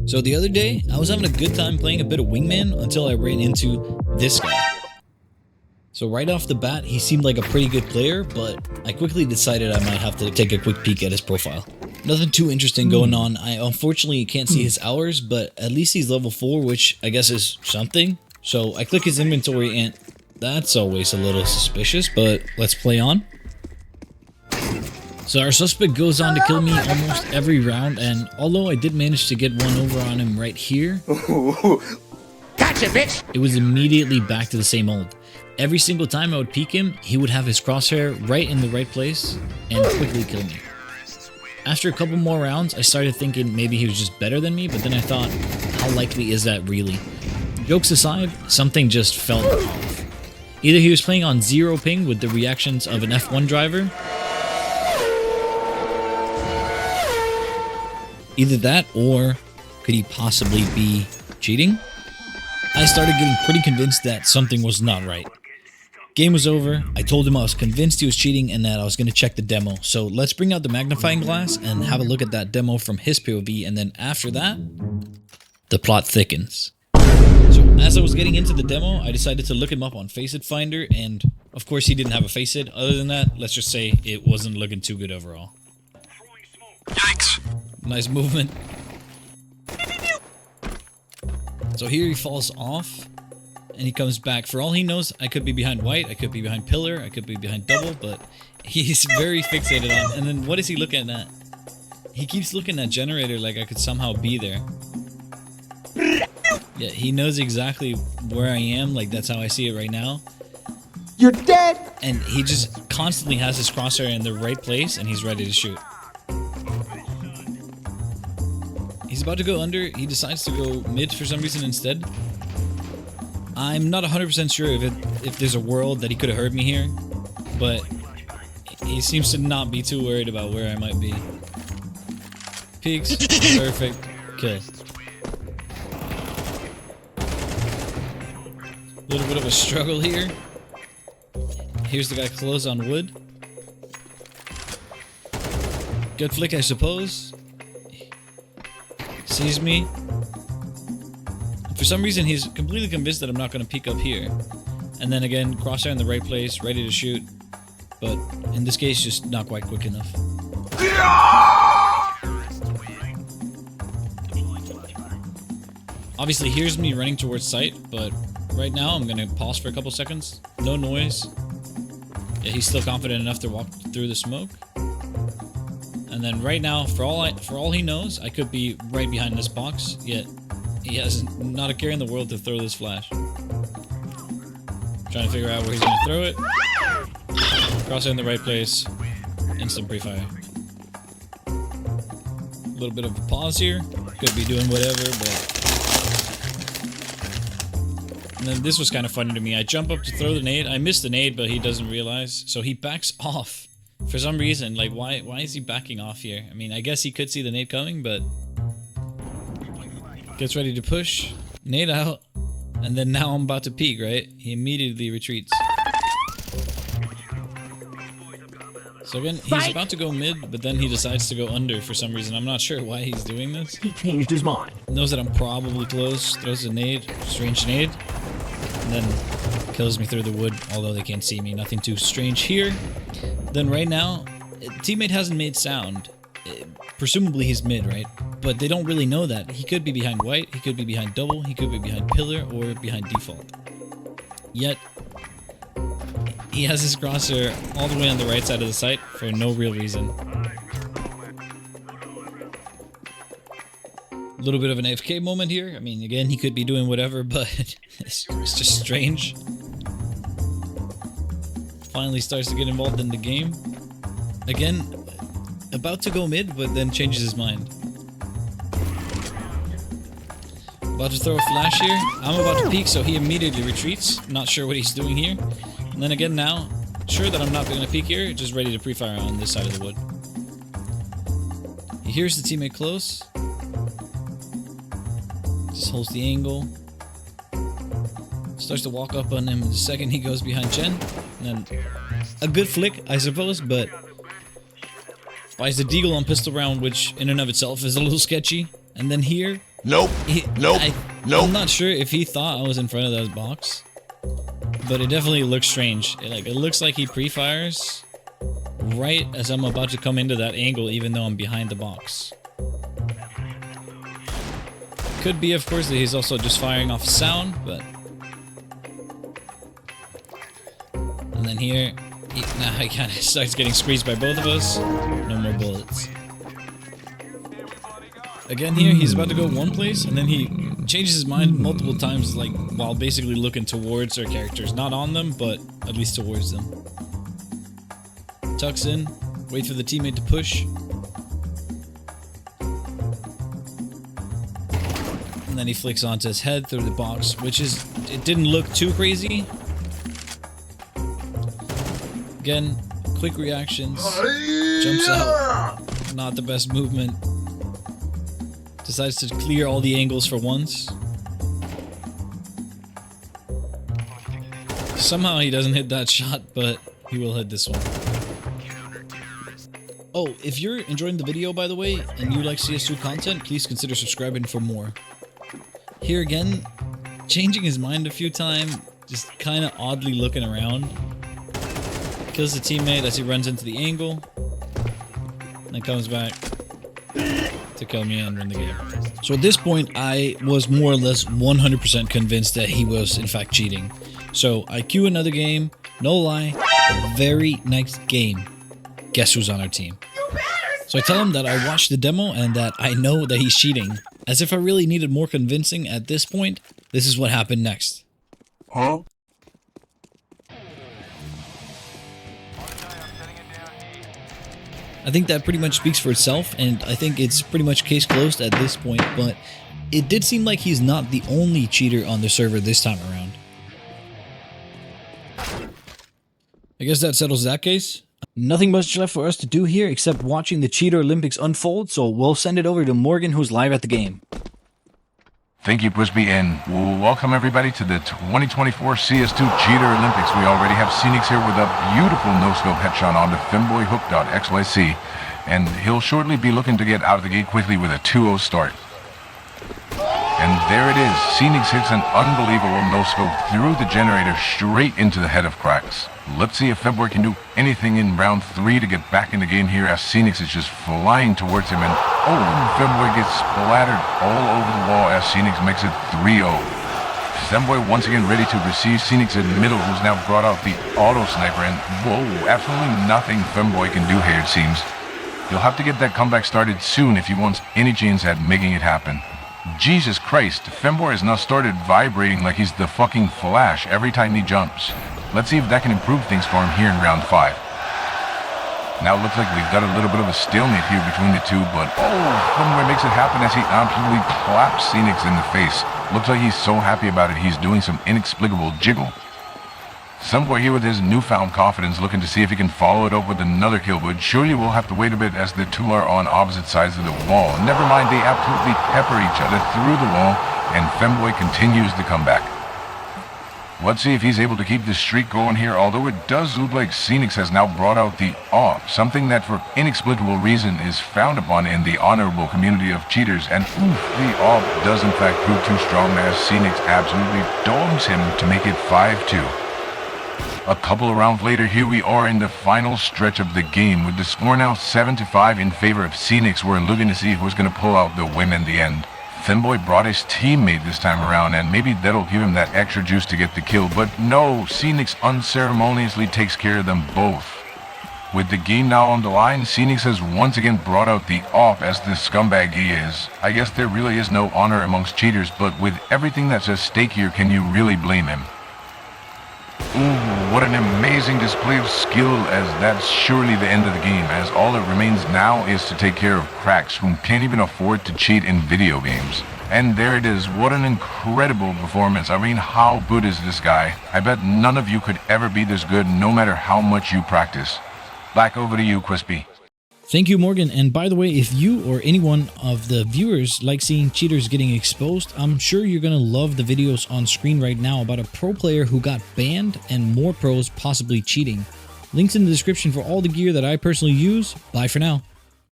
So the other day, I was having a good time playing a bit of Wingman until I ran into this guy. So right off the bat, he seemed like a pretty good player, but I quickly decided I might have to take a quick peek at his profile. Nothing too interesting going on. I unfortunately can't see his hours, but at least he's level 4, which I guess is something. So I click his inventory and that's always a little suspicious, but let's play on. So our suspect goes on to kill me almost every round, and although I did manage to get one over on him right here, Gotcha, bitch! it was immediately back to the same old. Every single time I would peek him, he would have his crosshair right in the right place and quickly kill me. After a couple more rounds, I started thinking maybe he was just better than me, but then I thought, how likely is that really? Jokes aside, something just felt off. Either he was playing on 0 ping with the reactions of an F1 driver, either that, or could he possibly be cheating? I started getting pretty convinced that something was not right. Game was over. I told him I was convinced he was cheating and that I was going to check the demo. So let's bring out the magnifying glass and have a look at that demo from his POV, and then after that, the plot thickens. So as I was getting into the demo, I decided to look him up on Faceit Finder, and of course he didn't have a Faceit. Other than that, let's just say it wasn't looking too good overall. Yikes! Nice movement. So here he falls off, and he comes back. For all he knows, I could be behind white, I could be behind pillar, I could be behind double, but he's very fixated on. And then what is he looking at? He keeps looking at generator like I could somehow be there. Yeah, he knows exactly where I am, like that's how I see it right now. You're dead! And he just constantly has his crosshair in the right place, and he's ready to shoot. He's about to go under, he decides to go mid for some reason instead. I'm not 100% sure if there's a world that he could have heard me here, but he seems to not be too worried about where I might be. Peeks, perfect, kill. A little bit of a struggle here. Here's the guy close on wood. Good flick, I suppose. Sees me. For some reason, he's completely convinced that I'm not going to peek up here. And then again, crosshair in the right place, ready to shoot. But in this case, just not quite quick enough. Obviously, here's me running towards site, but right now I'm going to pause for a couple seconds. No noise. Yeah, he's still confident enough to walk through the smoke. And then right now, for all he knows, I could be right behind this box, yet he has not a care in the world to throw this flash. Trying to figure out where he's going to throw it. Cross it in the right place. Instant pre-fire. A little bit of a pause here. Could be doing whatever, but... And then this was kind of funny to me. I jump up to throw the nade. I miss the nade, but he doesn't realize. So he backs off. For some reason, like, why is he backing off here? I mean, I guess he could see the nade coming, but... Gets ready to push. Nade out. And then now I'm about to peek, right? He immediately retreats. So again, he's about to go mid, but then he decides to go under for some reason. I'm not sure why he's doing this. He changed his mind. Knows that I'm probably close. Throws a nade. Strange nade. And then kills me through the wood, although they can't see me. Nothing too strange here. Then right now, teammate hasn't made sound. Presumably he's mid, right? But they don't really know that. He could be behind white, he could be behind double, he could be behind pillar, or behind default. Yet, he has his crosshair all the way on the right side of the site for no real reason. A little bit of an AFK moment here. I mean, again, he could be doing whatever, but it's just strange. Finally starts to get involved in the game. Again, about to go mid, but then changes his mind. About to throw a flash here. I'm about to peek, so he immediately retreats. Not sure what he's doing here. And then again now, sure that I'm not going to peek here, just ready to pre-fire on this side of the wood. He hears the teammate close. Just holds the angle. Starts to walk up on him the second he goes behind Chen. And then a good flick, I suppose, but buys the deagle on pistol round, which in and of itself is a little sketchy. And then here, Nope. Nope. I'm not sure if he thought I was in front of that box, but it definitely looks strange. It looks like he pre-fires right as I'm about to come into that angle, even though I'm behind the box. Could be, of course, that he's also just firing off sound, but... And then here, now he kind of starts getting squeezed by both of us. No more bullets. Again here, he's about to go one place, and then he changes his mind multiple times, like, while basically looking towards our characters. Not on them, but at least towards them. Tucks in, waits for the teammate to push. And then he flicks onto his head through the box, which is, it didn't look too crazy. Again, quick reactions, jumps out, not the best movement. Decides to clear all the angles for once. Somehow he doesn't hit that shot, but he will hit this one. Oh, if you're enjoying the video, by the way, and you like CS2 content, please consider subscribing for more. Here again, changing his mind a few times, just kind of oddly looking around. Kills the teammate as he runs into the angle, and then comes back to kill me and win the game. So at this point, I was more or less 100% convinced that he was in fact cheating. So I queue another game, no lie, the very next game, guess who's on our team? So I tell him that I watched the demo and that I know that he's cheating. As if I really needed more convincing at this point, this is what happened next. Huh? I think that pretty much speaks for itself, and I think it's pretty much case closed at this point, but it did seem like he's not the only cheater on the server this time around. I guess that settles that case. Nothing much left for us to do here except watching the Cheater Olympics unfold, so we'll send it over to Morgan, who's live at the game. Thank you, Pusby, and welcome everybody to the 2024 CS2 Cheater Olympics. We already have Scenics here with a beautiful no-scope headshot on the femboyhook.xyz, and he'll shortly be looking to get out of the gate quickly with a 2-0 start. And there it is. Scenics hits an unbelievable no-scope through the generator straight into the head of Cracks. Let's see if Femboy can do anything in round 3 to get back in the game here as Scenics is just flying towards him, and Femboy gets splattered all over the wall as Scenics makes it 3-0. Femboy once again ready to receive Scenics in the middle, who's now brought out the auto sniper, and whoa, absolutely nothing Femboy can do here, it seems. He'll have to get that comeback started soon if he wants any chance at making it happen. Jesus Christ, Femboy has now started vibrating like he's the fucking Flash every time he jumps. Let's see if that can improve things for him here in round 5. Now it looks like we've got a little bit of a stalemate here between the two, but Femboy makes it happen as he absolutely claps Scenics in the face. Looks like he's so happy about it he's doing some inexplicable jiggle. Femboy here with his newfound confidence looking to see if he can follow it up with another kill, but surely we'll have to wait a bit as the two are on opposite sides of the wall. Never mind, they absolutely pepper each other through the wall, and Femboy continues the comeback. Let's see if he's able to keep this streak going here, although it does look like Scenics has now brought out the AWP, something that for inexplicable reason is frowned upon in the honorable community of cheaters, and the AWP does in fact prove too strong as Scenics absolutely dogs him to make it 5-2. A couple of rounds later, here we are in the final stretch of the game, with the score now 7-5 in favor of Scenics. We're looking to see who's going to pull out the win in the end. Femboy brought his teammate this time around, and maybe that'll give him that extra juice to get the kill, but no, Scenics unceremoniously takes care of them both. With the game now on the line, Scenics has once again brought out the AWP as the scumbag he is. I guess there really is no honor amongst cheaters, but with everything that's at stake here, can you really blame him? Ooh, what an amazing display of skill, as that's surely the end of the game, as all that remains now is to take care of Cracks, who can't even afford to cheat in video games. And there it is, what an incredible performance. I mean, how good is this guy? I bet none of you could ever be this good, no matter how much you practice. Back over to you, Quispy. Thank you, Morgan. And by the way, if you or anyone of the viewers like seeing cheaters getting exposed, I'm sure you're going to love the videos on screen right now about a pro player who got banned and more pros possibly cheating. Links in the description for all the gear that I personally use. Bye for now.